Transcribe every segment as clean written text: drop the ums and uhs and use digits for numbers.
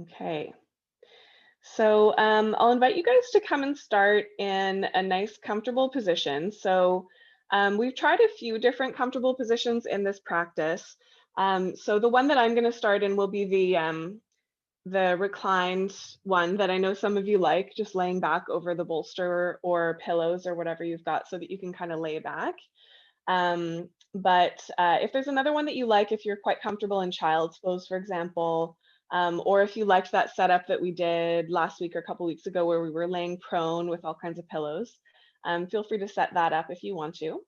Okay. So I'll invite you guys to come and start in a nice, comfortable position. So we've tried a few different comfortable positions in this practice. So the one that I'm going to start in will be the reclined one that I know some of you like, just laying back over the bolster or pillows or whatever you've got so that you can kind of lay back. But if there's another one that you like, if you're quite comfortable in child's pose, for example, or if you liked that setup that we did last week or a couple weeks ago where we were laying prone with all kinds of pillows, feel free to set that up if you want to.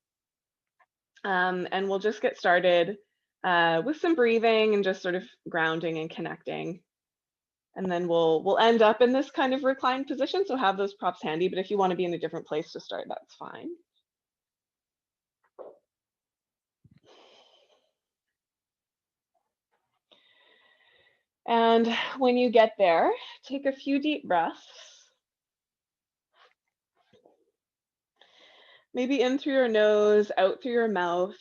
And we'll just get started with some breathing and just sort of grounding and connecting. And then we'll end up in this kind of reclined position, so have those props handy. But if you want to be in a different place to start, that's fine. And when you get there, take a few deep breaths. Maybe in through your nose, out through your mouth.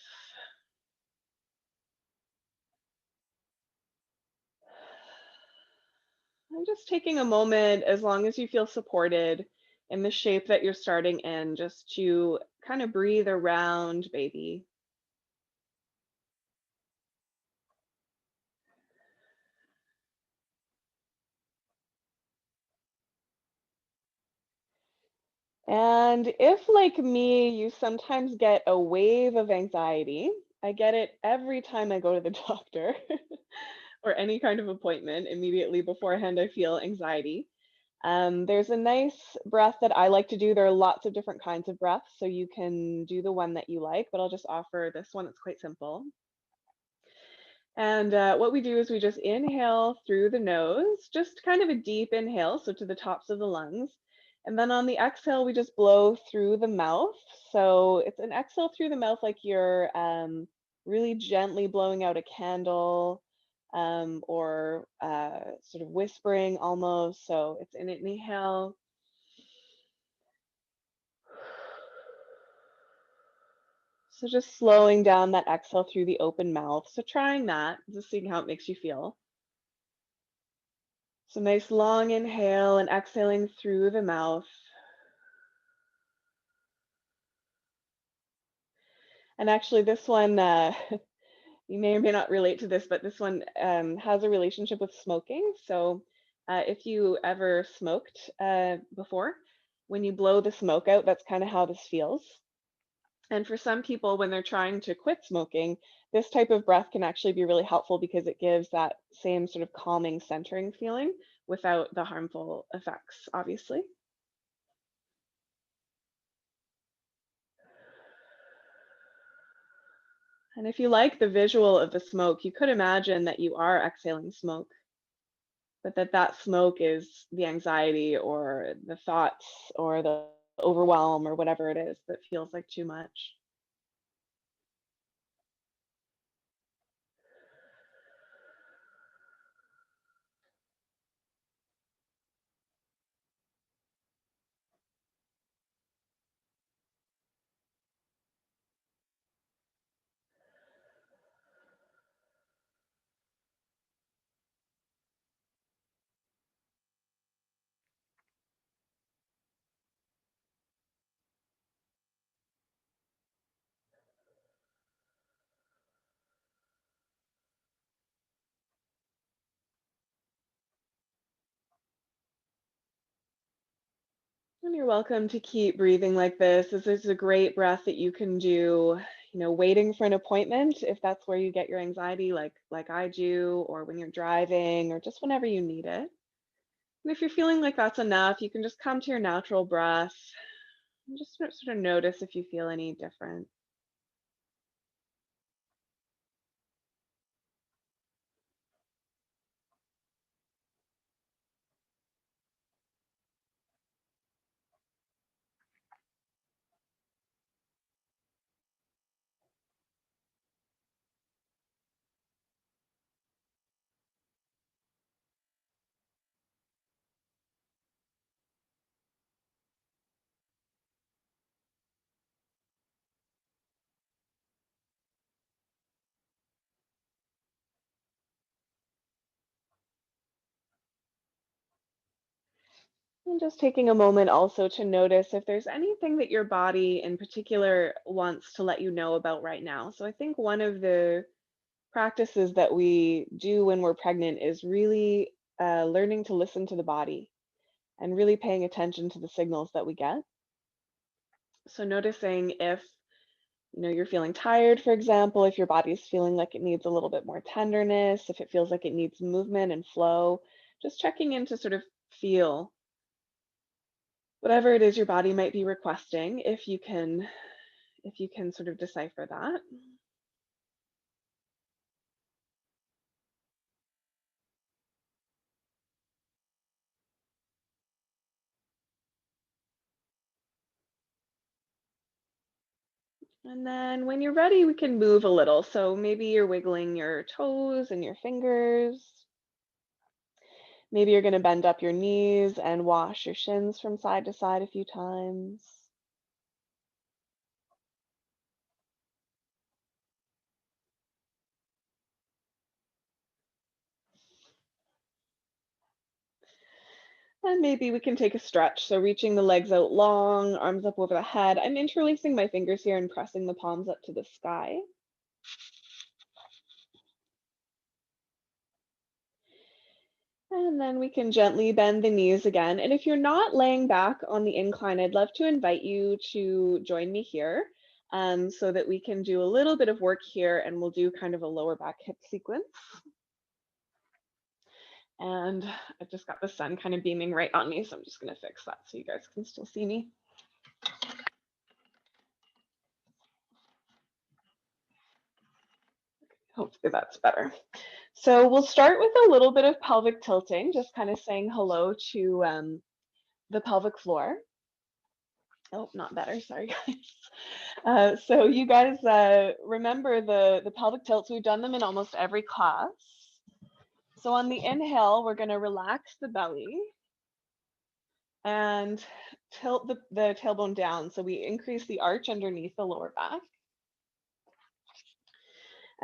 And just taking a moment, as long as you feel supported in the shape that you're starting in, just to kind of breathe around baby. And if, like me, you sometimes get a wave of anxiety, I get it every time I go to the doctor or any kind of appointment. Immediately beforehand, I feel anxiety. There's a nice breath that I like to do. There are lots of different kinds of breaths, so you can do the one that you like, but I'll just offer this one that's quite simple. And what we do is we just inhale through the nose, just kind of a deep inhale, so to the tops of the lungs. And then on the exhale, we just blow through the mouth. So it's an exhale through the mouth like you're really gently blowing out a candle or sort of whispering almost. So it's an inhale. So just slowing down that exhale through the open mouth. So trying that, just seeing how it makes you feel. So nice long inhale and exhaling through the mouth. And actually this one, you may or may not relate to this, but this one has a relationship with smoking. So if you ever smoked before, when you blow the smoke out, that's kind of how this feels. And for some people, when they're trying to quit smoking, this type of breath can actually be really helpful because it gives that same sort of calming, centering feeling without the harmful effects, obviously. And if you like the visual of the smoke, you could imagine that you are exhaling smoke, but that smoke is the anxiety or the thoughts or the overwhelm or whatever it is that feels like too much. And you're welcome to keep breathing like this. This is a great breath that you can do, waiting for an appointment if that's where you get your anxiety, like I do, or when you're driving, or just whenever you need it. And if you're feeling like that's enough, you can just come to your natural breath and just sort of notice if you feel any different. And just taking a moment also to notice if there's anything that your body in particular wants to let you know about right now. So I think one of the practices that we do when we're pregnant is really learning to listen to the body and really paying attention to the signals that we get. So noticing if you're feeling tired, for example, if your body's feeling like it needs a little bit more tenderness, if it feels like it needs movement and flow, just checking in to sort of feel whatever it is your body might be requesting, if you can sort of decipher that. And then when you're ready, we can move a little. So maybe you're wiggling your toes and your fingers. Maybe you're going to bend up your knees and wash your shins from side to side a few times. And maybe we can take a stretch. So reaching the legs out long, arms up over the head. I'm interlacing my fingers here and pressing the palms up to the sky. And then we can gently bend the knees again. And if you're not laying back on the incline, I'd love to invite you to join me here so that we can do a little bit of work here, and we'll do kind of a lower back hip sequence. And I've just got the sun kind of beaming right on me, so I'm just going to fix that so you guys can still see me. Hopefully that's better. So we'll start with a little bit of pelvic tilting, just kind of saying hello to the pelvic floor. Oh, not better. Sorry, guys. So you guys remember the pelvic tilts. We've done them in almost every class. So on the inhale, we're going to relax the belly and tilt the tailbone down. So we increase the arch underneath the lower back.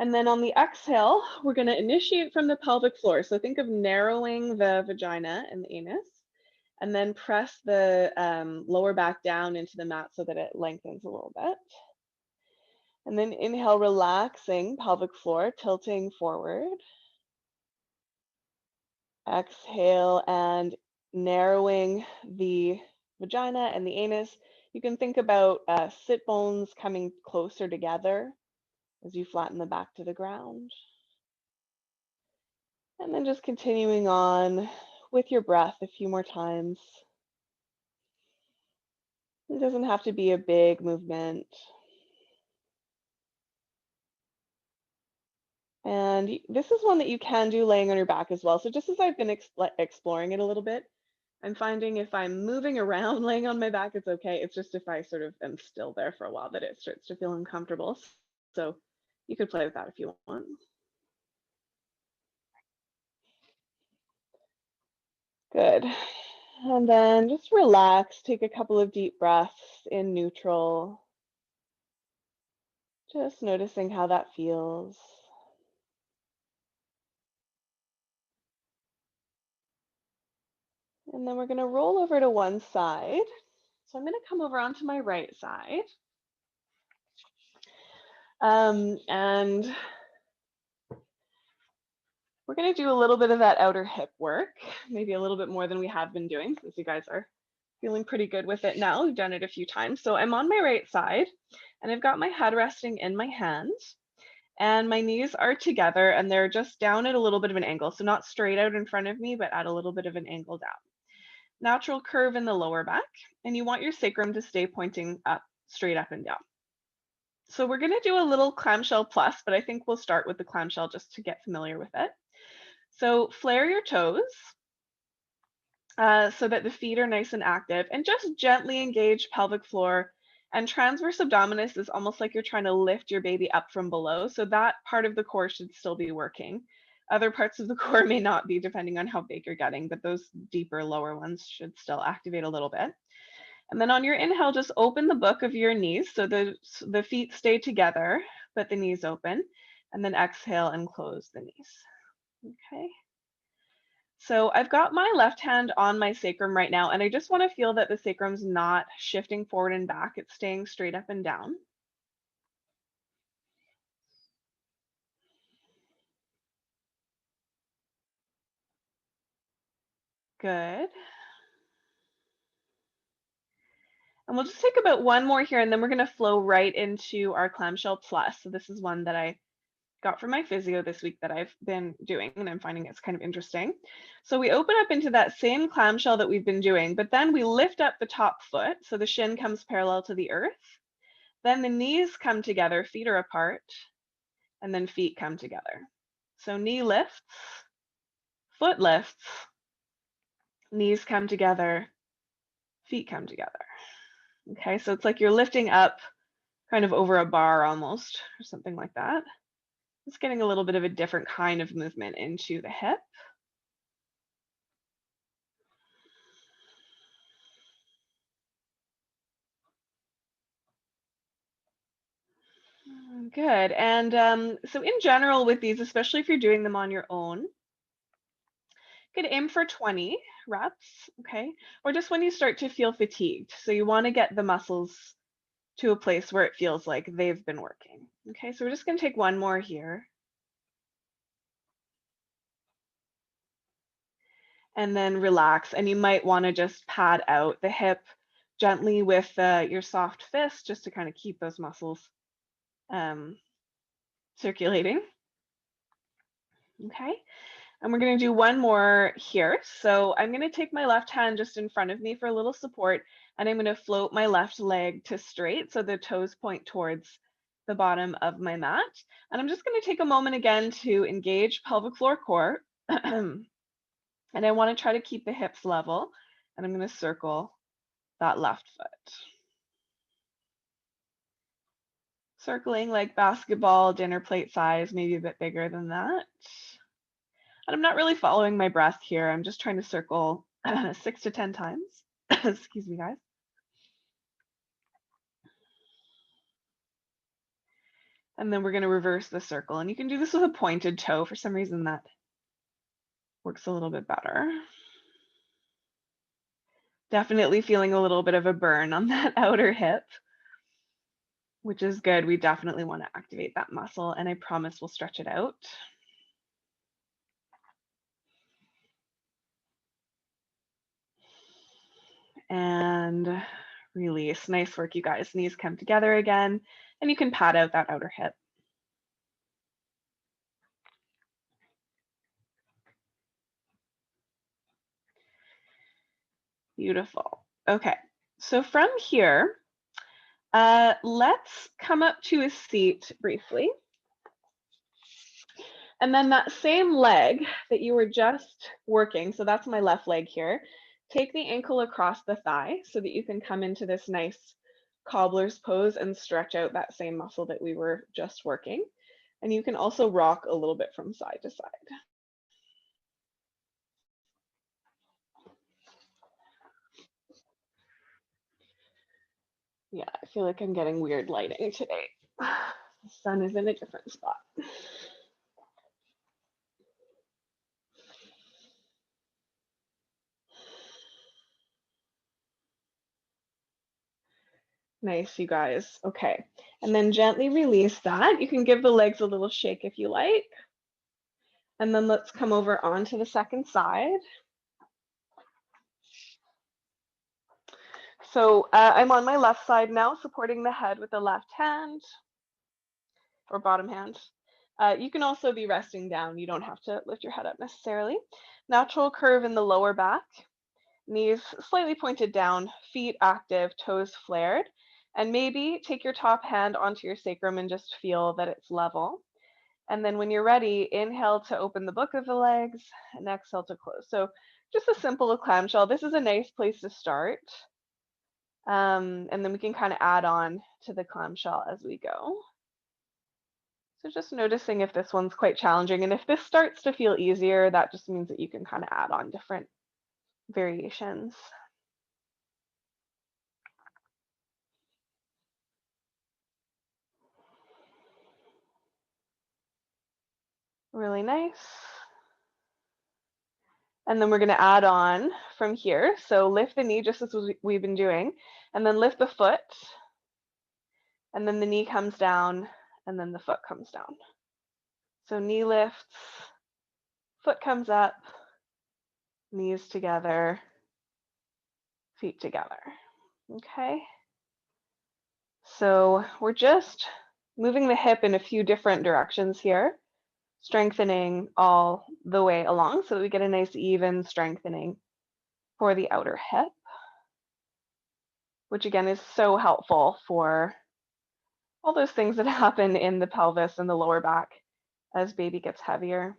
And then on the exhale, we're going to initiate from the pelvic floor. So think of narrowing the vagina and the anus, and then press the lower back down into the mat so that it lengthens a little bit. And then inhale, relaxing pelvic floor, tilting forward. Exhale and narrowing the vagina and the anus. You can think about sit bones coming closer together as you flatten the back to the ground. And then just continuing on with your breath a few more times. It doesn't have to be a big movement. And this is one that you can do laying on your back as well. So just as I've been exploring it a little bit, I'm finding if I'm moving around laying on my back, it's okay. It's just if I sort of am still there for a while that it starts to feel uncomfortable. So you could play with that if you want. Good. And then just relax, take a couple of deep breaths in neutral, just noticing how that feels. And then we're going to roll over to one side. So I'm going to come over onto my right side. And we're going to do a little bit of that outer hip work, maybe a little bit more than we have been doing since you guys are feeling pretty good with it now. We've done it a few times. So I'm on my right side and I've got my head resting in my hand and my knees are together and they're just down at a little bit of an angle. So not straight out in front of me, but at a little bit of an angle down. Natural curve in the lower back, and you want your sacrum to stay pointing up, straight up and down. So we're going to do a little clamshell plus, but I think we'll start with the clamshell just to get familiar with it. So flare your toes so that the feet are nice and active, and just gently engage pelvic floor. And transverse abdominis is almost like you're trying to lift your baby up from below. So that part of the core should still be working. Other parts of the core may not be, depending on how big you're getting, but those deeper lower ones should still activate a little bit. And then on your inhale, just open the book of your knees. So the feet stay together, but the knees open. And then exhale and close the knees. Okay. So I've got my left hand on my sacrum right now, and I just want to feel that the sacrum's not shifting forward and back. It's staying straight up and down. Good. And we'll just take about one more here, and then we're going to flow right into our clamshell plus. So this is one that I got from my physio this week that I've been doing, and I'm finding it's kind of interesting. So we open up into that same clamshell that we've been doing, but then we lift up the top foot. So the shin comes parallel to the earth. Then the knees come together, feet are apart, and then feet come together. So knee lifts, foot lifts, knees come together, feet come together. Okay, so it's like you're lifting up kind of over a bar almost, or something like that. Just getting a little bit of a different kind of movement into the hip. Good. And so in general with these, especially if you're doing them on your own, you could aim for 20 reps, okay? Or just when you start to feel fatigued. So you want to get the muscles to a place where it feels like they've been working. Okay, so we're just going to take one more here. And then relax. And you might want to just pad out the hip gently with your soft fist just to kind of keep those muscles circulating. Okay, and we're going to do one more here. So I'm going to take my left hand just in front of me for a little support, and I'm going to float my left leg to straight so the toes point towards the bottom of my mat. And I'm just going to take a moment again to engage pelvic floor core. And I want to try to keep the hips level, and I'm going to circle that left foot. Circling like basketball, dinner plate size, maybe a bit bigger than that. And I'm not really following my breath here. I'm just trying to circle 6 to 10 times. Excuse me, guys. And then we're going to reverse the circle. And you can do this with a pointed toe. For some reason, that works a little bit better. Definitely feeling a little bit of a burn on that outer hip, which is good. We definitely want to activate that muscle, and I promise we'll stretch it out. And release. Nice work, you guys. Knees come together again, and you can pat out that outer hip. Beautiful. Okay, so from here, let's come up to a seat briefly. And then that same leg that you were just working, so that's my left leg here, take the ankle across the thigh so that you can come into this nice cobbler's pose and stretch out that same muscle that we were just working. And you can also rock a little bit from side to side. Yeah, I feel like I'm getting weird lighting today. The sun is in a different spot. Nice, you guys. Okay. And then gently release that. You can give the legs a little shake if you like. And then let's come over onto the second side. So I'm on my left side now, supporting the head with the left hand or bottom hand. You can also be resting down. You don't have to lift your head up necessarily. Natural curve in the lower back. Knees slightly pointed down, feet active, toes flared. And maybe take your top hand onto your sacrum and just feel that it's level. And then when you're ready, inhale to open the book of the legs and exhale to close. So just a simple clamshell. This is a nice place to start. And then we can kind of add on to the clamshell as we go. So just noticing if this one's quite challenging. And if this starts to feel easier, that just means that you can kind of add on different variations. Really nice. And then we're going to add on from here. So lift the knee just as we've been doing, and then lift the foot, and then the knee comes down, and then the foot comes down. So knee lifts, foot comes up, knees together, feet together. Okay. So we're just moving the hip in a few different directions here, strengthening all the way along so that we get a nice even strengthening for the outer hip, which again is so helpful for all those things that happen in the pelvis and the lower back as baby gets heavier.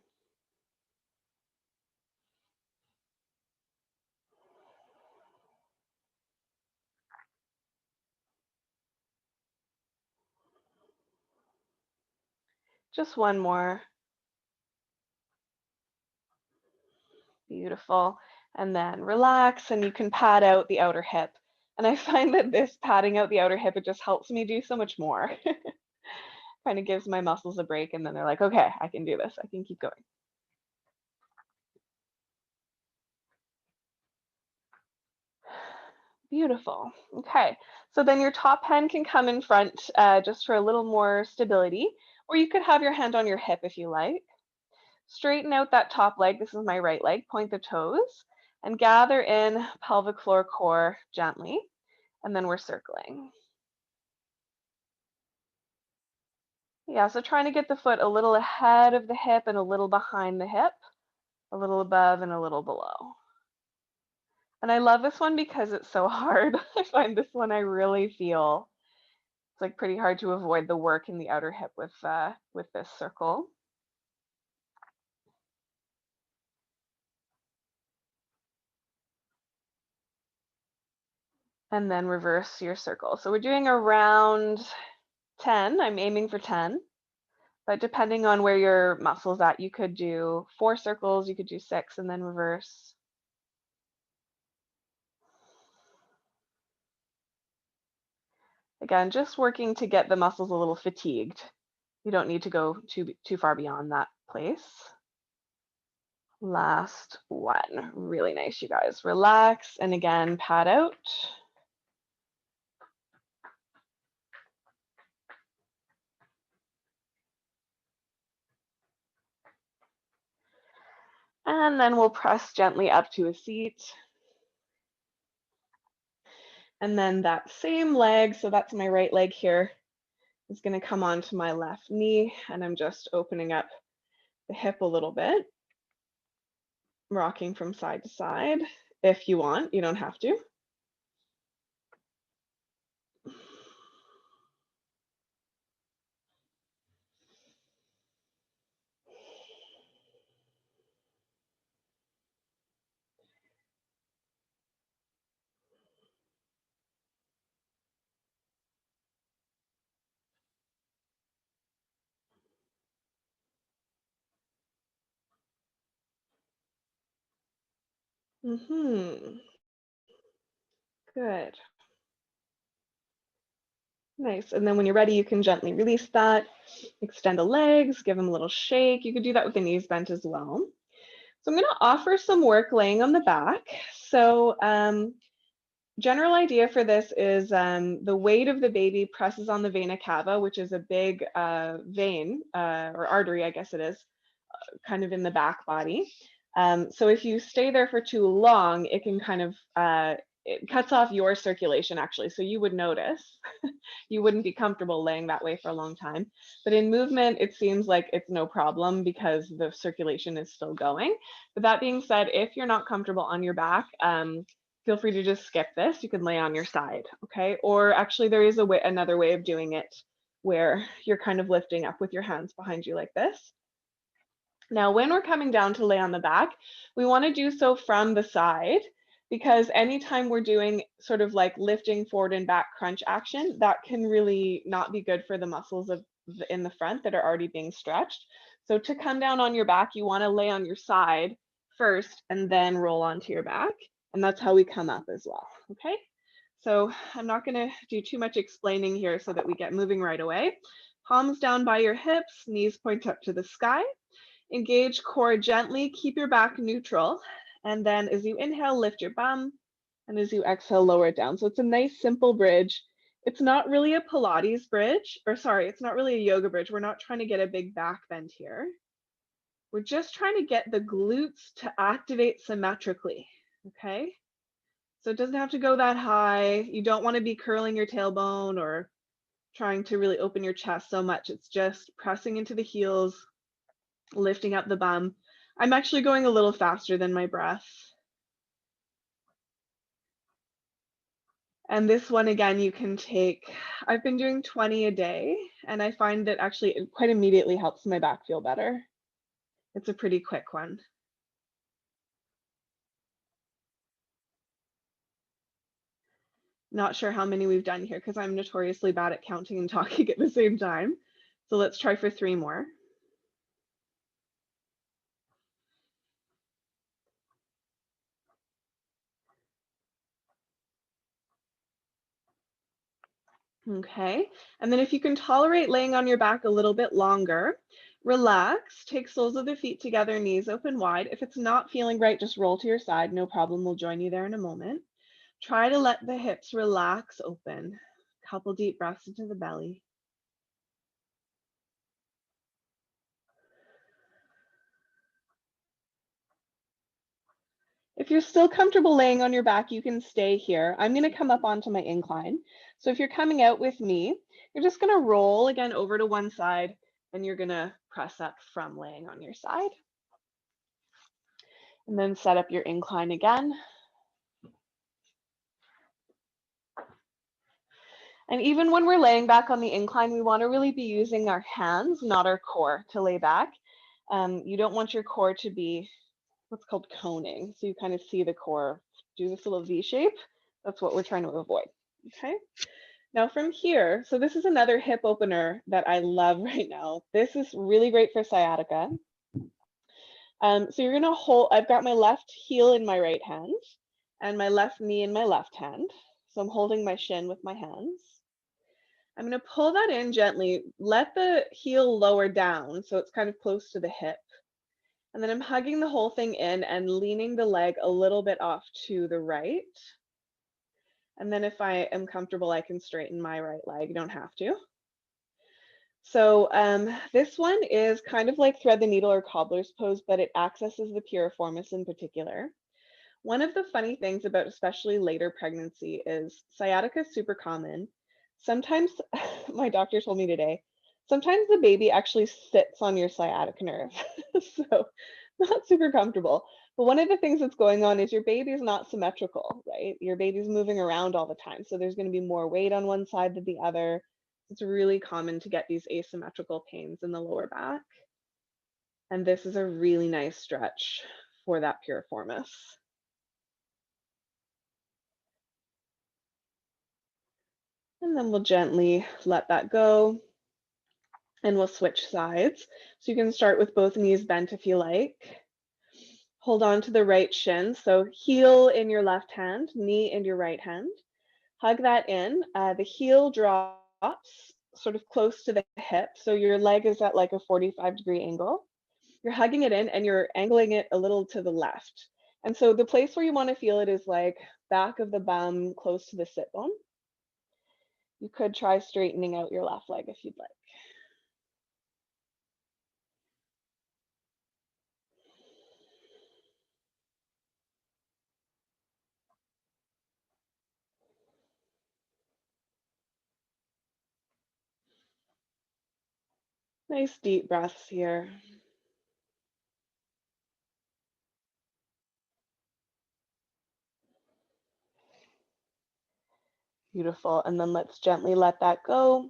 Just one more. Beautiful. And then relax, and you can pad out the outer hip. And I find that this padding out the outer hip, it just helps me do so much more. Kind of gives my muscles a break, and then they're like, okay, I can do this. I can keep going. Beautiful. Okay, so then your top hand can come in front just for a little more stability, or you could have your hand on your hip if you like. Straighten out that top leg. This is my right leg. Point the toes and gather in pelvic floor core gently, and then we're circling. Yeah, so trying to get the foot a little ahead of the hip and a little behind the hip, a little above and a little below. And I love this one because it's so hard. I find this one I really feel it's like pretty hard to avoid the work in the outer hip with this circle. And then reverse your circle. So we're doing around 10. I'm aiming for 10. But depending on where your muscle's at, you could do 4 circles, you could do 6 and then reverse. Again, just working to get the muscles a little fatigued. You don't need to go too far beyond that place. Last one. Really nice, you guys. Relax, and again, pad out. And then we'll press gently up to a seat. And then that same leg, so that's my right leg here, is going to come onto my left knee, and I'm just opening up the hip a little bit, rocking from side to side. If you want, you don't have to. Good. Nice. And then when you're ready, you can gently release that, extend the legs, give them a little shake. You could do that with the knees bent as well. So I'm going to offer some work laying on the back. So general idea for this is the weight of the baby presses on the vena cava, which is a big vein or artery, I guess it is, kind of in the back body. So if you stay there for too long, it can kind of, it cuts off your circulation actually. So you would notice, you wouldn't be comfortable laying that way for a long time. But in movement, it seems like it's no problem because the circulation is still going. But that being said, if you're not comfortable on your back, feel free to just skip this. You can lay on your side, okay? Or actually there is another way of doing it where you're kind of lifting up with your hands behind you like this. Now, when we're coming down to lay on the back, we want to do so from the side because anytime we're doing sort of like lifting forward and back crunch action, that can really not be good for the muscles in the front that are already being stretched. So to come down on your back, you want to lay on your side first and then roll onto your back. And that's how we come up as well, okay? So I'm not going to do too much explaining here so that we get moving right away. Palms down by your hips, knees point up to the sky. Engage core gently, keep your back neutral, And then as you inhale, lift your bum. And as you exhale, lower it down. So it's a nice, simple bridge. It's not really a Pilates bridge, or sorry, it's not really a yoga bridge. We're not trying to get a big back bend here. We're just trying to get the glutes to activate symmetrically, okay? So it doesn't have to go that high. You don't want to be curling your tailbone or trying to really open your chest so much. It's just pressing into the heels, lifting up the bum. I'm actually going a little faster than my breath. And this one, again, you can take, I've been doing 20 a day, and I find that actually it quite immediately helps my back feel better. It's a pretty quick one. Not sure how many we've done here because I'm notoriously bad at counting and talking at the same time. So let's try for 3 more. Okay, and then if you can tolerate laying on your back a little bit longer, relax, take soles of the feet together, knees open wide. If it's not feeling right, just roll to your side, no problem, we'll join you there in a moment. Try to let the hips relax open. Couple deep breaths into the belly. If you're still comfortable laying on your back, you can stay here. I'm gonna come up onto my incline. So if you're coming out with me, you're just gonna roll again over to one side and you're gonna press up from laying on your side. And then set up your incline again. And even when we're laying back on the incline, we wanna really be using our hands, not our core, to lay back. You don't want your core to be what's called coning. So you kind of see the core do this little V shape. That's what we're trying to avoid, okay? Now from here, so this is another hip opener that I love right now. This is really great for sciatica. So you're gonna hold, I've got my left heel in my right hand and my left knee in my left hand. So I'm holding my shin with my hands. I'm gonna pull that in gently, let the heel lower down so it's kind of close to the hip. And then I'm hugging the whole thing in and leaning the leg a little bit off to the right. And then if I am comfortable, I can straighten my right leg. You don't have to. So this one is kind of like thread the needle or cobbler's pose, but it accesses the piriformis in particular. One of the funny things about especially later pregnancy is sciatica is super common. Sometimes, my doctor told me today, sometimes the baby actually sits on your sciatic nerve. So not super comfortable. But one of the things that's going on is your baby's not symmetrical, right? Your baby's moving around all the time. So there's going to be more weight on one side than the other. It's really common to get these asymmetrical pains in the lower back. And this is a really nice stretch for that piriformis. And then we'll gently let that go and we'll switch sides. So you can start with both knees bent if you like. Hold on to the right shin. So heel in your left hand, knee in your right hand. Hug that in. The heel drops sort of close to the hip. So your leg is at like a 45-degree angle. You're hugging it in and you're angling it a little to the left. And so the place where you want to feel it is like back of the bum, close to the sit bone. You could try straightening out your left leg if you'd like. Nice deep breaths here. Beautiful. And then let's gently let that go.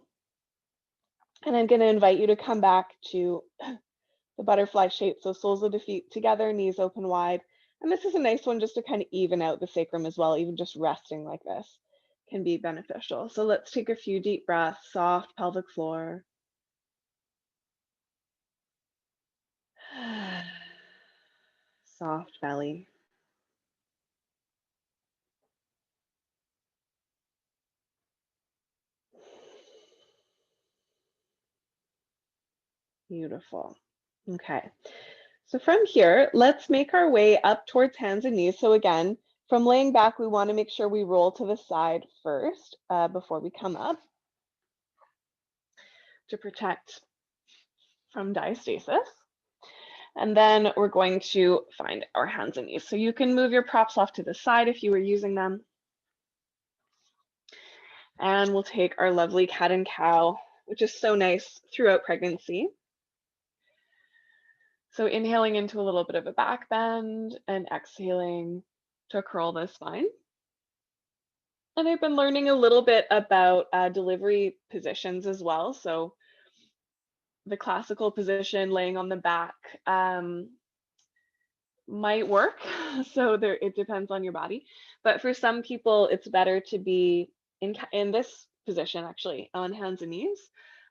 And I'm going to invite you to come back to the butterfly shape. So soles of the feet together, knees open wide. And this is a nice one just to kind of even out the sacrum as well. Even just resting like this can be beneficial. So let's take a few deep breaths, soft pelvic floor. Soft belly. Beautiful. Okay. So from here, let's make our way up towards hands and knees. So again, from laying back, we want to make sure we roll to the side first before we come up to protect from diastasis. And then we're going to find our hands and knees. So you can move your props off to the side if you were using them. And we'll take our lovely cat and cow, which is so nice throughout pregnancy. So inhaling into a little bit of a back bend and exhaling to curl the spine. And I've been learning a little bit about delivery positions as well. So the classical position, laying on the back, might work. So it depends on your body. But for some people, it's better to be in this position, actually, on hands and knees,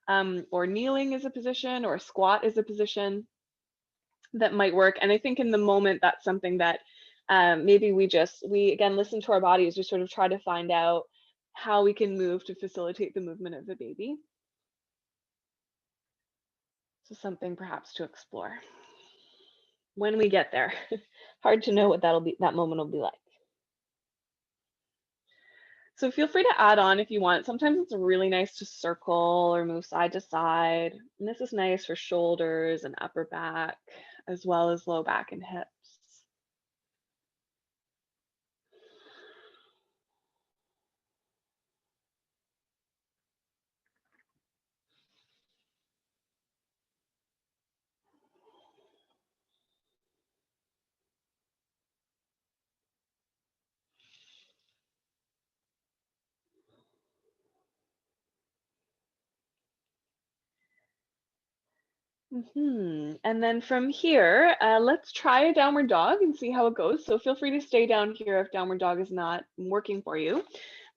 or kneeling is a position, or squat is a position that might work. And I think in the moment, that's something that maybe we again listen to our bodies. We sort of try to find out how we can move to facilitate the movement of the baby. So something perhaps to explore when we get there. Hard to know what that moment will be like. So feel free to add on if you want. Sometimes it's really nice to circle or move side to side. And this is nice for shoulders and upper back, as well as low back and hips. And then from here, let's try a downward dog and see how it goes. So feel free to stay down here if downward dog is not working for you,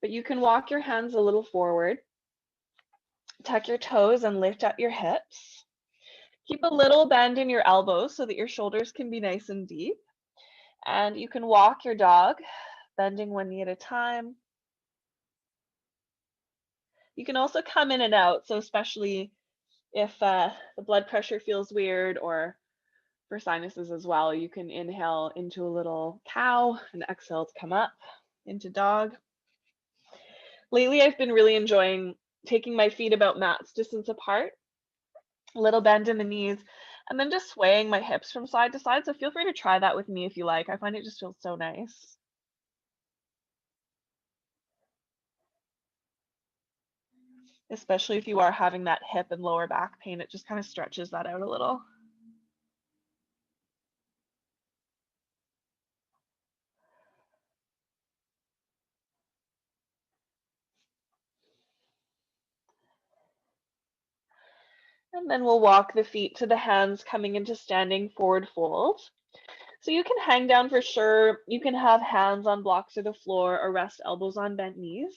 but you can walk your hands a little forward, tuck your toes and lift up your hips. Keep a little bend in your elbows so that your shoulders can be nice and deep. And you can walk your dog, bending one knee at a time. You can also come in and out. So especially if the blood pressure feels weird, or for sinuses as well, you can inhale into a little cow and exhale to come up into dog. Lately, I've been really enjoying taking my feet about mat's distance apart, a little bend in the knees, and then just swaying my hips from side to side. So feel free to try that with me if you like. I find it just feels so nice. Especially if you are having that hip and lower back pain, it just kind of stretches that out a little. And then we'll walk the feet to the hands, coming into standing forward fold. So you can hang down for sure. You can have hands on blocks or the floor, or rest elbows on bent knees.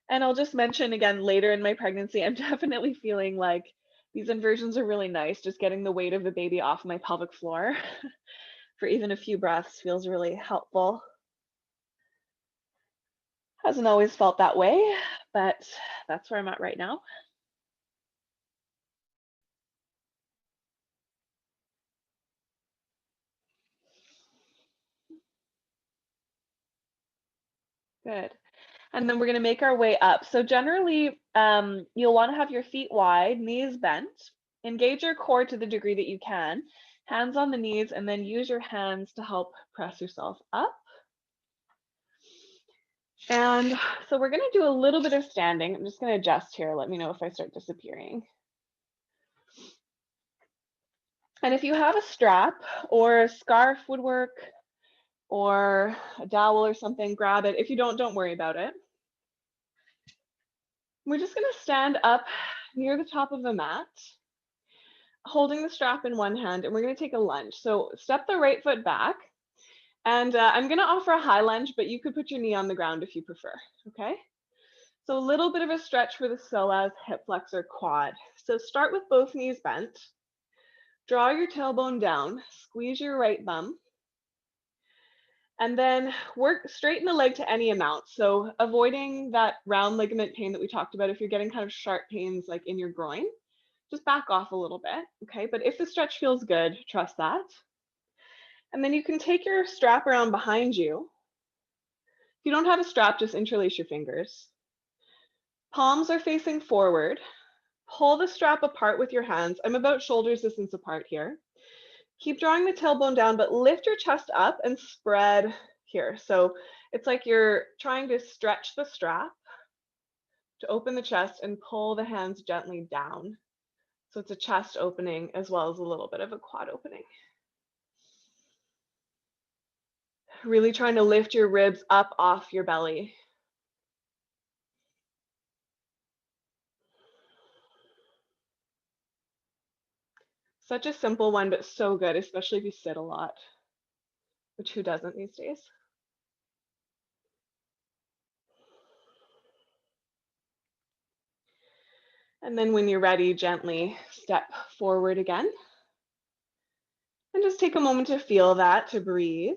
And I'll just mention again, later in my pregnancy, I'm definitely feeling like these inversions are really nice. Just getting the weight of the baby off my pelvic floor for even a few breaths feels really helpful. Hasn't always felt that way, but that's where I'm at right now. Good. And then we're going to make our way up. So generally, you'll want to have your feet wide, knees bent. Engage your core to the degree that you can. Hands on the knees, and then use your hands to help press yourself up. And so we're going to do a little bit of standing. I'm just going to adjust here. Let me know if I start disappearing. And if you have a strap or a scarf would work, or a dowel or something, grab it. If you don't worry about it. We're just going to stand up near the top of the mat, holding the strap in one hand, and we're going to take a lunge. So step the right foot back, and I'm going to offer a high lunge, but you could put your knee on the ground if you prefer, okay? So a little bit of a stretch for the psoas, hip flexor, quad. So start with both knees bent. Draw your tailbone down, squeeze your right bum, and then straighten the leg to any amount. So avoiding that round ligament pain that we talked about. If you're getting kind of sharp pains like in your groin, just back off a little bit, okay? But if the stretch feels good, trust that. And then you can take your strap around behind you. If you don't have a strap, just interlace your fingers. Palms are facing forward. Pull the strap apart with your hands. I'm about shoulder distance apart here. Keep drawing the tailbone down, but lift your chest up and spread here. So it's like you're trying to stretch the strap to open the chest and pull the hands gently down. So it's a chest opening as well as a little bit of a quad opening. Really trying to lift your ribs up off your belly. Such a simple one, but so good, especially if you sit a lot, which who doesn't these days? And then when you're ready, gently step forward again. And just take a moment to feel that, to breathe.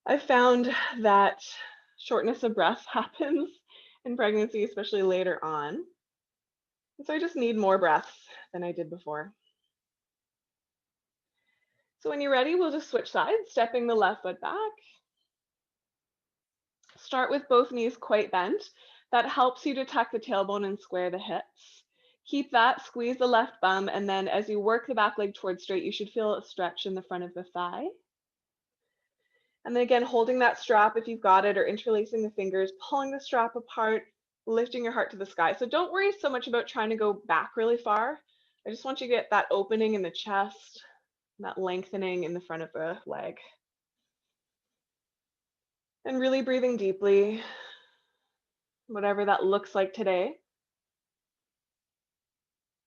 I've found that shortness of breath happens in pregnancy, especially later on. And so I just need more breaths than I did before. So when you're ready, we'll just switch sides, stepping the left foot back. Start with both knees quite bent. That helps you to tuck the tailbone and square the hips. Keep that, squeeze the left bum, and then as you work the back leg towards straight, you should feel a stretch in the front of the thigh. And then again, holding that strap if you've got it, or interlacing the fingers, pulling the strap apart, lifting your heart to the sky. So don't worry so much about trying to go back really far. I just want you to get that opening in the chest, that lengthening in the front of the leg. And really breathing deeply, whatever that looks like today.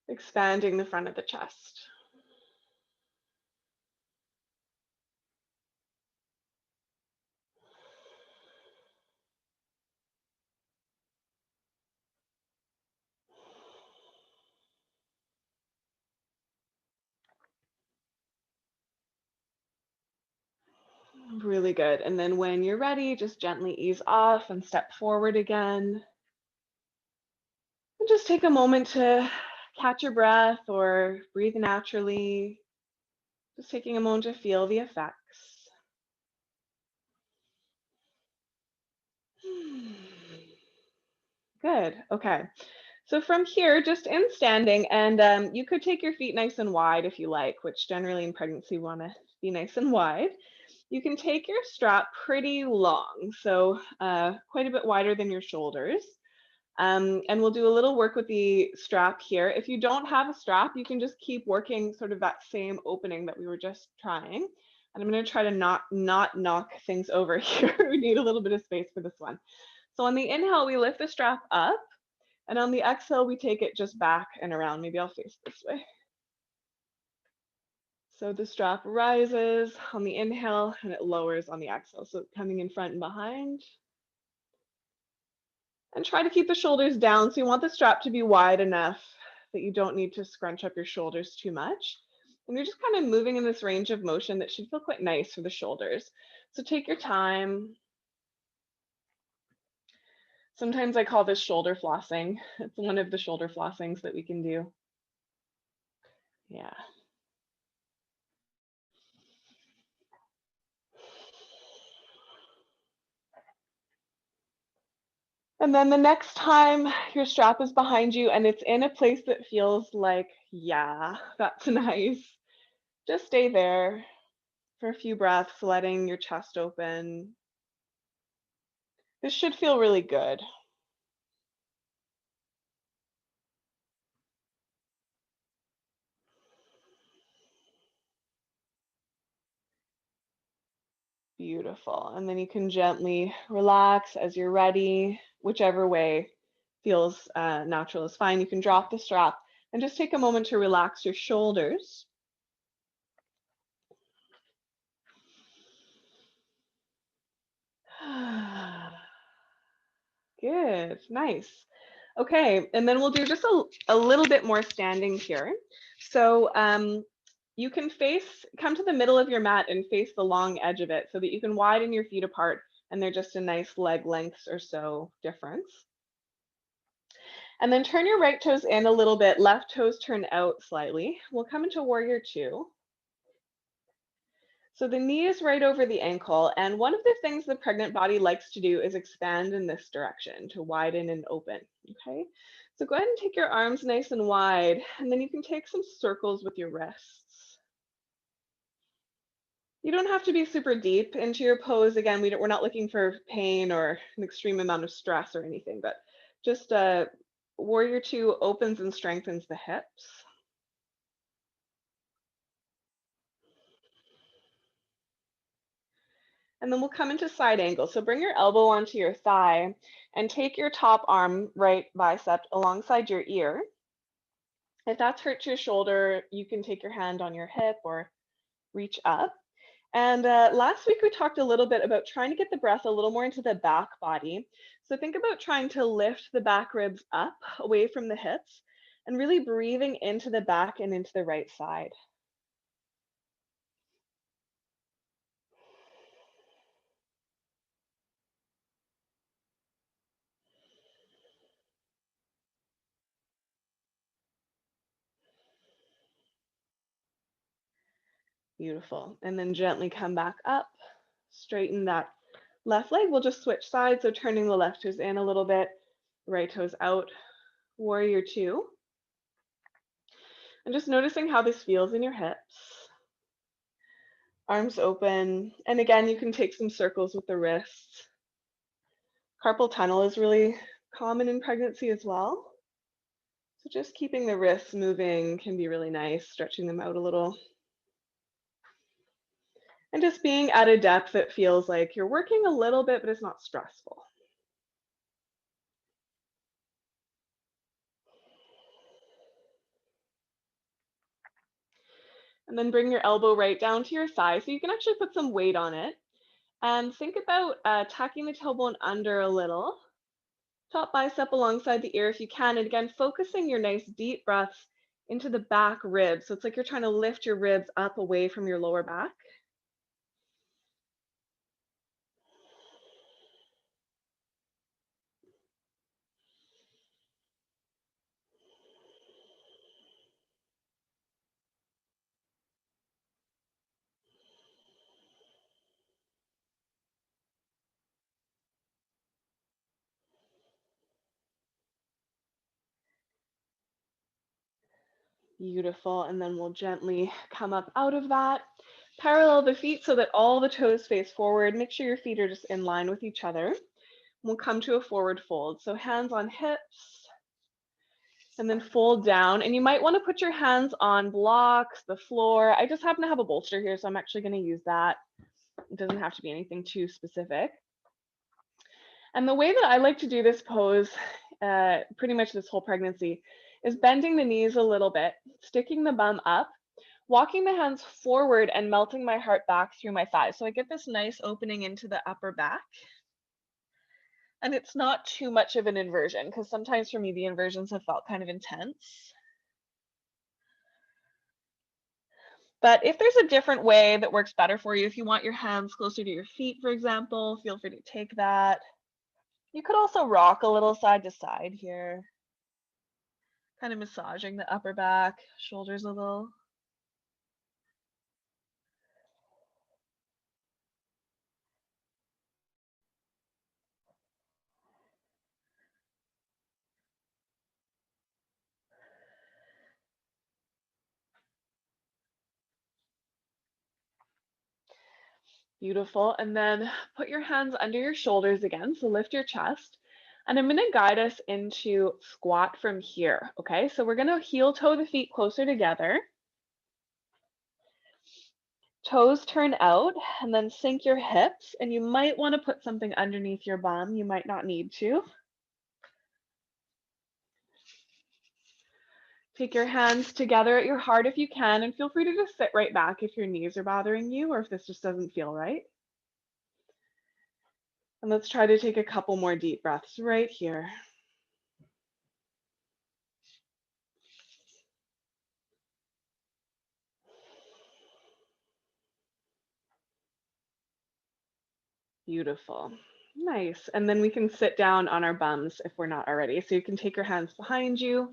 Expanding the front of the chest. Really good. And then when you're ready, just gently ease off and step forward again. And just take a moment to catch your breath or breathe naturally. Just taking a moment to feel the effects. Good. Okay. So from here, just in standing, and you could take your feet nice and wide if you like, which generally in pregnancy want to be nice and wide. You can take your strap pretty long, so quite a bit wider than your shoulders. And we'll do a little work with the strap here. If you don't have a strap, you can just keep working sort of that same opening that we were just trying. And I'm going to try to not knock things over here. We need a little bit of space for this one. So on the inhale, we lift the strap up. And on the exhale, we take it just back and around. Maybe I'll face this way. So the strap rises on the inhale and it lowers on the exhale. So coming in front and behind. And try to keep the shoulders down. So you want the strap to be wide enough that you don't need to scrunch up your shoulders too much. And you're just kind of moving in this range of motion that should feel quite nice for the shoulders. So take your time. Sometimes I call this shoulder flossing. It's one of the shoulder flossings that we can do. Yeah. And then the next time your strap is behind you and it's in a place that feels like, yeah, that's nice, just stay there for a few breaths, letting your chest open. This should feel really good. Beautiful. And then you can gently relax as you're ready, whichever way feels natural is fine. You can drop the strap and just take a moment to relax your shoulders. Good, nice. Okay, and then we'll do just a little bit more standing here. So you can come to the middle of your mat and face the long edge of it so that you can widen your feet apart and they're just a nice leg lengths or so difference. And then turn your right toes in a little bit, left toes turn out slightly. We'll come into warrior two. So the knee is right over the ankle. And one of the things the pregnant body likes to do is expand in this direction to widen and open. Okay. So go ahead and take your arms nice and wide, and then you can take some circles with your wrists. You don't have to be super deep into your pose. Again, we're not looking for pain or an extreme amount of stress or anything, but just warrior two opens and strengthens the hips. And then we'll come into side angle. So bring your elbow onto your thigh and take your top arm, right bicep, alongside your ear. If that's hurt your shoulder, you can take your hand on your hip or reach up. And last week we talked a little bit about trying to get the breath a little more into the back body. So think about trying to lift the back ribs up away from the hips and really breathing into the back and into the right side. Beautiful. And then gently come back up, straighten that left leg. We'll just switch sides. So turning the left toes in a little bit, right toes out, warrior two. And just noticing how this feels in your hips. Arms open. And again, you can take some circles with the wrists. Carpal tunnel is really common in pregnancy as well. So just keeping the wrists moving can be really nice, stretching them out a little. And just being at a depth that feels like you're working a little bit, but it's not stressful. And then bring your elbow right down to your thigh so you can actually put some weight on it. And think about tucking the tailbone under a little. Top bicep alongside the ear if you can. And again, focusing your nice deep breaths into the back ribs. So it's like you're trying to lift your ribs up away from your lower back. Beautiful. And then we'll gently come up out of that. Parallel the feet so that all the toes face forward. Make sure your feet are just in line with each other. We'll come to a forward fold. So hands on hips and then fold down. And you might want to put your hands on blocks, the floor. I just happen to have a bolster here, so I'm actually going to use that. It doesn't have to be anything too specific. And the way that I like to do this pose, pretty much this whole pregnancy, is bending the knees a little bit, sticking the bum up, walking the hands forward and melting my heart back through my thighs. So I get this nice opening into the upper back. And it's not too much of an inversion because sometimes for me, the inversions have felt kind of intense. But if there's a different way that works better for you, if you want your hands closer to your feet, for example, feel free to take that. You could also rock a little side to side here, kind of massaging the upper back, shoulders a little. Beautiful. And then put your hands under your shoulders again. So lift your chest. And I'm going to guide us into squat from here. Okay, so we're going to heel toe the feet closer together. Toes turn out and then sink your hips. And you might want to put something underneath your bum. You might not need to. Take your hands together at your heart if you can, and feel free to just sit right back if your knees are bothering you or if this just doesn't feel right. And let's try to take a couple more deep breaths right here. Beautiful. Nice. And then we can sit down on our bums if we're not already. So you can take your hands behind you,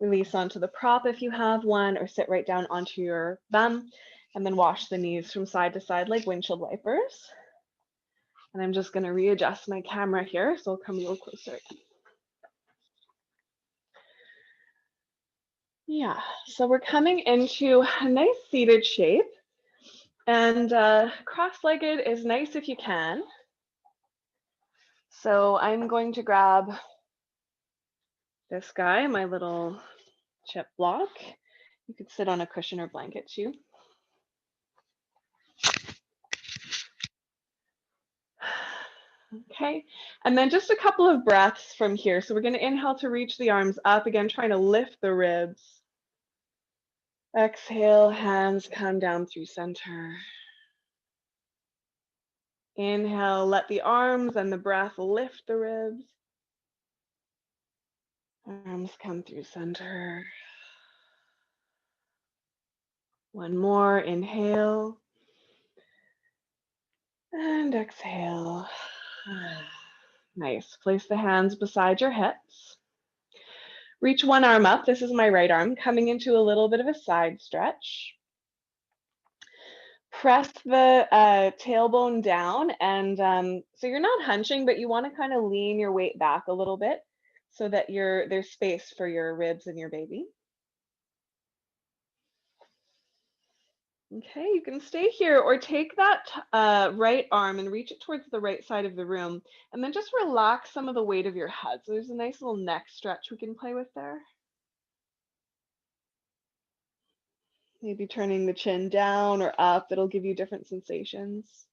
release onto the prop if you have one, or sit right down onto your bum, and then wash the knees from side to side like windshield wipers. And I'm just going to readjust my camera here, so I'll come a little closer. Yeah, so we're coming into a nice seated shape. And cross-legged is nice if you can. So I'm going to grab this guy, my little chip block. You could sit on a cushion or blanket too. Okay, and then just a couple of breaths from here. So we're going to inhale to reach the arms up, again, trying to lift the ribs. Exhale, hands come down through center. Inhale, let the arms and the breath lift the ribs. Arms come through center. One more, inhale. And exhale. Nice. Place the hands beside your hips. Reach one arm up. This is my right arm, coming into a little bit of a side stretch. Press the tailbone down, and so you're not hunching, but you want to kind of lean your weight back a little bit so that there's space for your ribs and your baby. Okay, you can stay here or take that right arm and reach it towards the right side of the room, and then just relax some of the weight of your head. So there's a nice little neck stretch we can play with there. Maybe turning the chin down or up, it'll give you different sensations.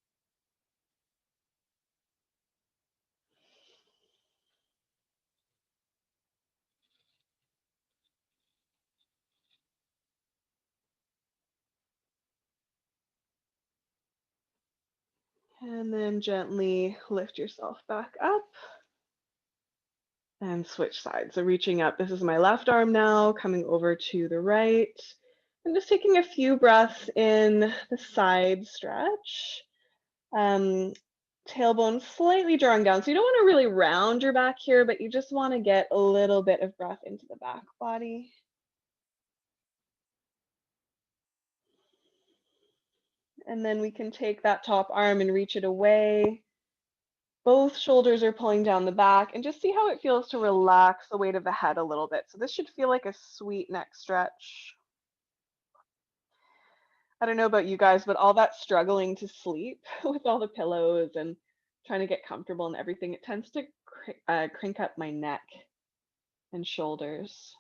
And then gently lift yourself back up and switch sides. So reaching up, this is my left arm now, coming over to the right. I'm just taking a few breaths in the side stretch. Tailbone slightly drawing down. So you don't want to really round your back here, but you just want to get a little bit of breath into the back body. And then we can take that top arm and reach it away. Both shoulders are pulling down the back, and just see how it feels to relax the weight of the head a little bit. So this should feel like a sweet neck stretch. I don't know about you guys, but all that struggling to sleep with all the pillows and trying to get comfortable and everything, it tends to crink up my neck and shoulders.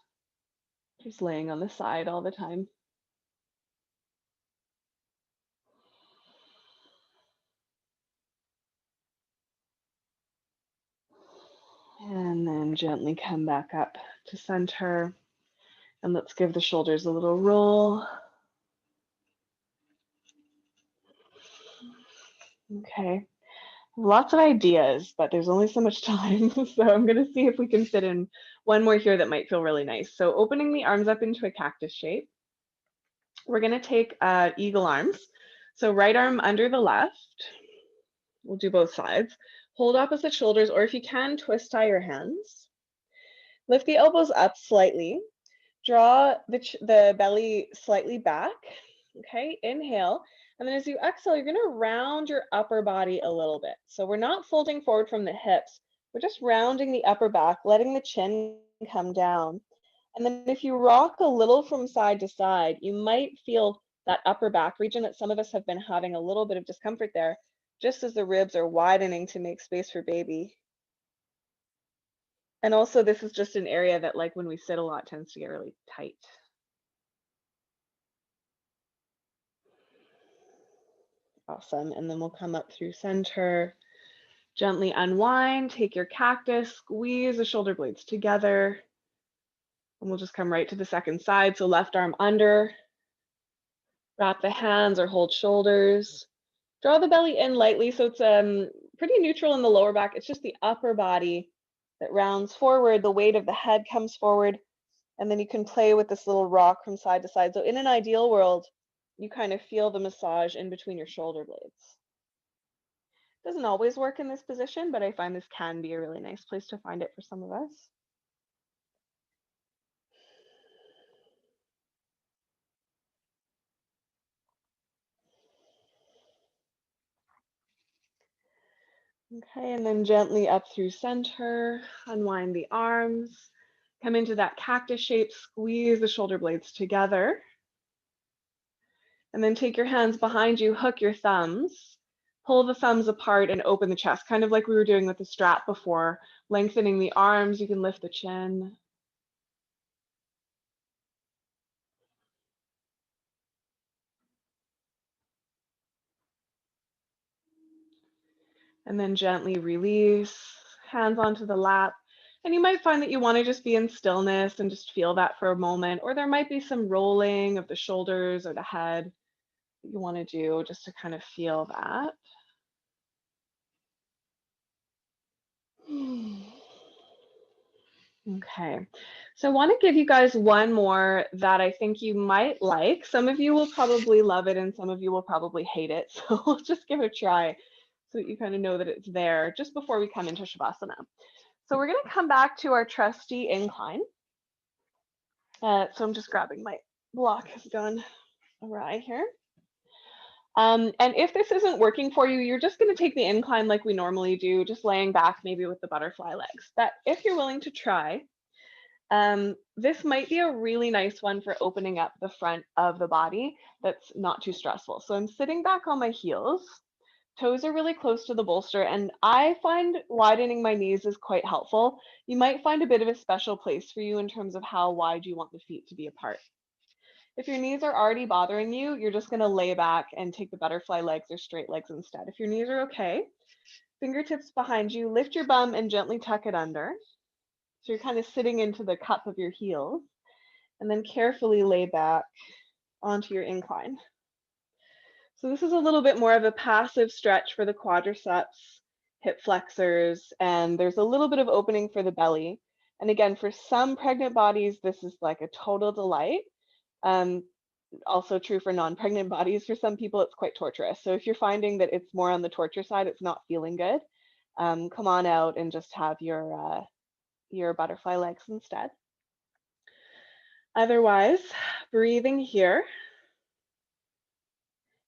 Just laying on the side all the time. And then gently come back up to center. And let's give the shoulders a little roll. Okay. Lots of ideas, but there's only so much time. So I'm going to see if we can fit in one more here that might feel really nice. So opening the arms up into a cactus shape. We're going to take eagle arms. So right arm under the left. We'll do both sides. Hold opposite shoulders, or if you can, twist tie your hands. Lift the elbows up slightly. Draw the belly slightly back. Okay, inhale. And then as you exhale, you're going to round your upper body a little bit. So we're not folding forward from the hips. We're just rounding the upper back, letting the chin come down. And then if you rock a little from side to side, you might feel that upper back region that some of us have been having a little bit of discomfort there, just as the ribs are widening to make space for baby. And also this is just an area that, like, when we sit a lot, tends to get really tight. Awesome. And then we'll come up through center. Gently unwind, take your cactus, squeeze the shoulder blades together. And we'll just come right to the second side. So left arm under, wrap the hands or hold shoulders. Draw the belly in lightly so it's pretty neutral in the lower back. It's just the upper body that rounds forward. The weight of the head comes forward. And then you can play with this little rock from side to side. So in an ideal world, you kind of feel the massage in between your shoulder blades. Doesn't always work in this position, but I find this can be a really nice place to find it for some of us. Okay, and then gently up through center, unwind the arms, come into that cactus shape, squeeze the shoulder blades together, and then take your hands behind you, hook your thumbs, pull the thumbs apart and open the chest, kind of like we were doing with the strap before, lengthening the arms, you can lift the chin. And then gently release, hands onto the lap. And you might find that you want to just be in stillness and just feel that for a moment, or there might be some rolling of the shoulders or the head that you want to do just to kind of feel that. Okay, so I want to give you guys one more that I think you might like. Some of you will probably love it and some of you will probably hate it. So we'll just give it a try so that you kind of know that it's there just before we come into Shavasana. So we're going to come back to our trusty incline. So I'm just grabbing my block has gone awry here. And if this isn't working for you, you're just going to take the incline like we normally do, just laying back maybe with the butterfly legs. But if you're willing to try, this might be a really nice one for opening up the front of the body that's not too stressful. So I'm sitting back on my heels. Toes are really close to the bolster, and I find widening my knees is quite helpful. You might find a bit of a special place for you in terms of how wide you want the feet to be apart. If your knees are already bothering you, you're just going to lay back and take the butterfly legs or straight legs instead. If your knees are okay, fingertips behind you, lift your bum and gently tuck it under. So you're kind of sitting into the cup of your heels, and then carefully lay back onto your incline. So this is a little bit more of a passive stretch for the quadriceps, hip flexors, and there's a little bit of opening for the belly. And again, for some pregnant bodies, this is like a total delight. Also true for non-pregnant bodies. For some people, it's quite torturous. So if you're finding that it's more on the torture side, it's not feeling good, come on out and just have your butterfly legs instead. Otherwise, breathing here.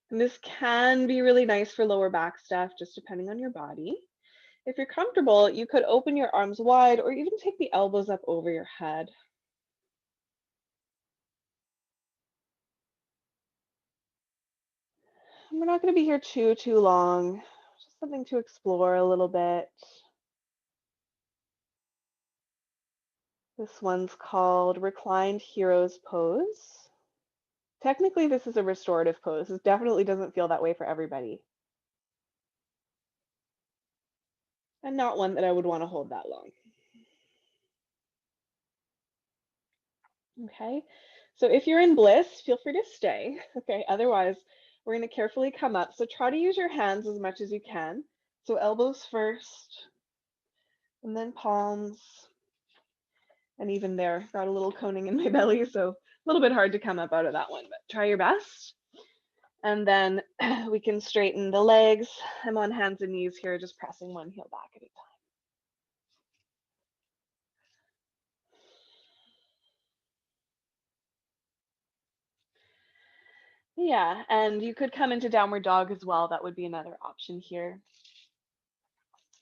And this can be really nice for lower back stuff, just depending on your body. If you're comfortable, you could open your arms wide or even take the elbows up over your head. And we're not going to be here too long, just something to explore a little bit. This one's called Reclined Heroes Pose. Technically, this is a restorative pose. It definitely doesn't feel that way for everybody. And not one that I would want to hold that long. Okay, so if you're in bliss, feel free to stay. Okay, otherwise, we're going to carefully come up. So try to use your hands as much as you can. So elbows first, and then palms. And even there, got a little coning in my belly, so a little bit hard to come up out of that one, but try your best. And then we can straighten the legs. I'm on hands and knees here, just pressing one heel back at a time. Yeah, and you could come into downward dog as well. That would be another option here.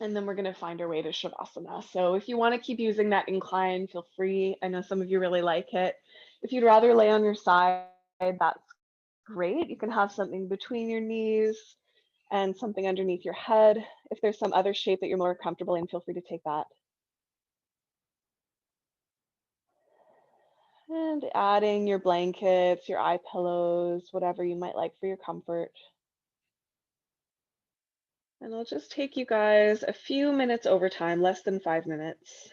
And then we're going to find our way to Shavasana. So if you want to keep using that incline, feel free. I know some of you really like it. If you'd rather lay on your side, that's great. You can have something between your knees and something underneath your head. If there's some other shape that you're more comfortable in, feel free to take that. And adding your blankets, your eye pillows, whatever you might like for your comfort. And I'll just take you guys a few minutes over time, less than 5 minutes.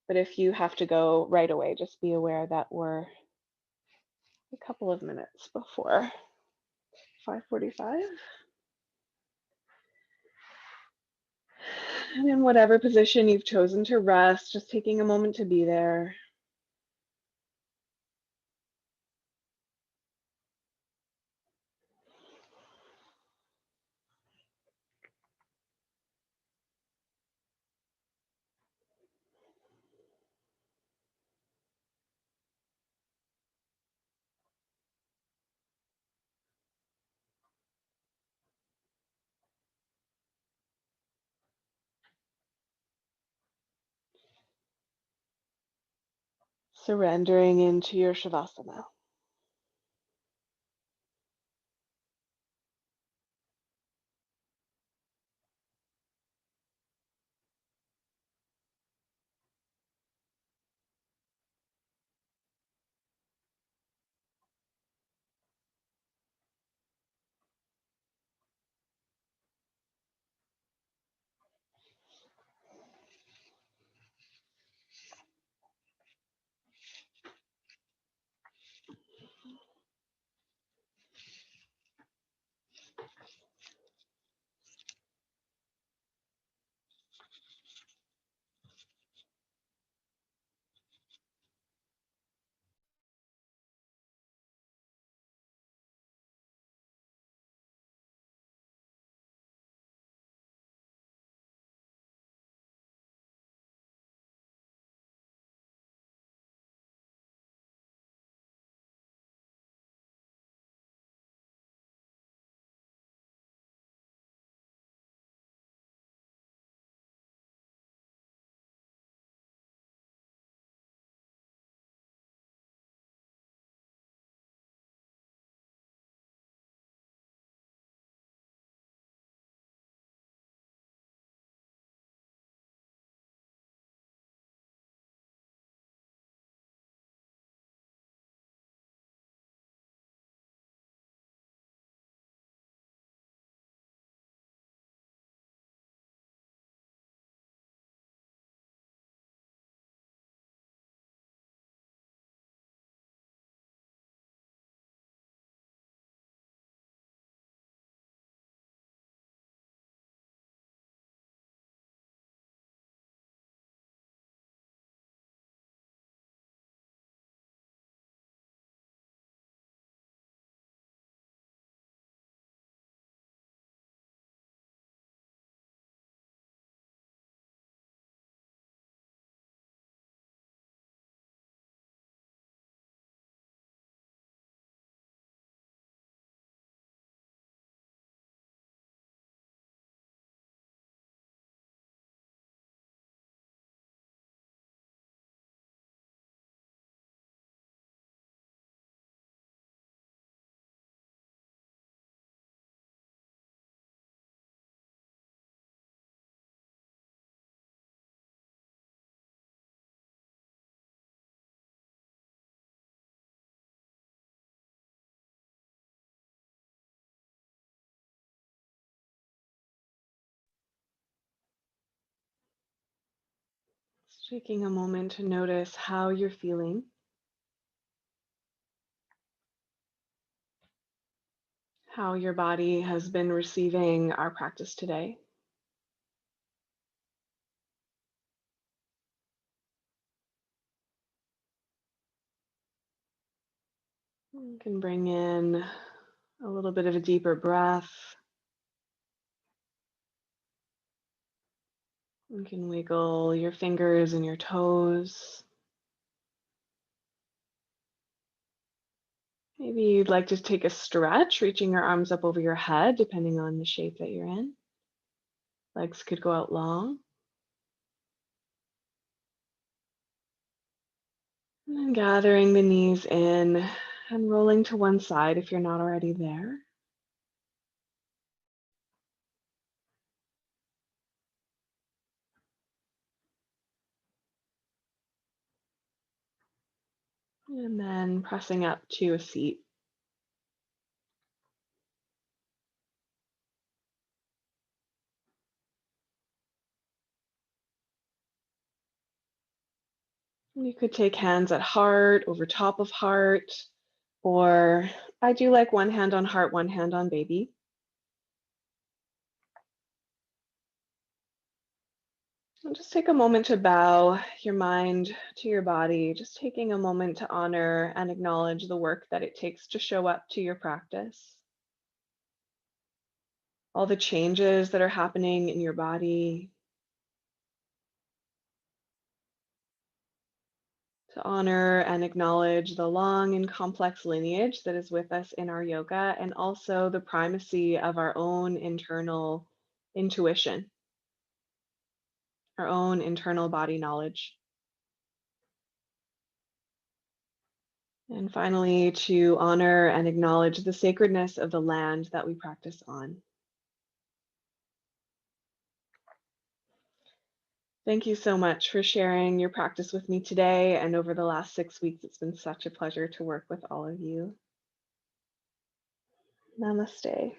But if you have to go right away, just be aware that we're a couple of minutes before 5:45. And in whatever position you've chosen to rest, just taking a moment to be there. Surrendering into your Shavasana. Just taking a moment to notice how you're feeling, how your body has been receiving our practice today. You can bring in a little bit of a deeper breath. You can wiggle your fingers and your toes. Maybe you'd like to take a stretch, reaching your arms up over your head, depending on the shape that you're in. Legs could go out long. And then gathering the knees in and rolling to one side if you're not already there. And then pressing up to a seat. You could take hands at heart, over top of heart, or I do like one hand on heart, one hand on baby. And just take a moment to bow your mind to your body, just taking a moment to honor and acknowledge the work that it takes to show up to your practice. All the changes that are happening in your body, to honor and acknowledge the long and complex lineage that is with us in our yoga, and also the primacy of our own internal intuition, our own internal body knowledge. And finally, to honor and acknowledge the sacredness of the land that we practice on. Thank you so much for sharing your practice with me today and over the last 6 weeks. It's been such a pleasure to work with all of you. Namaste.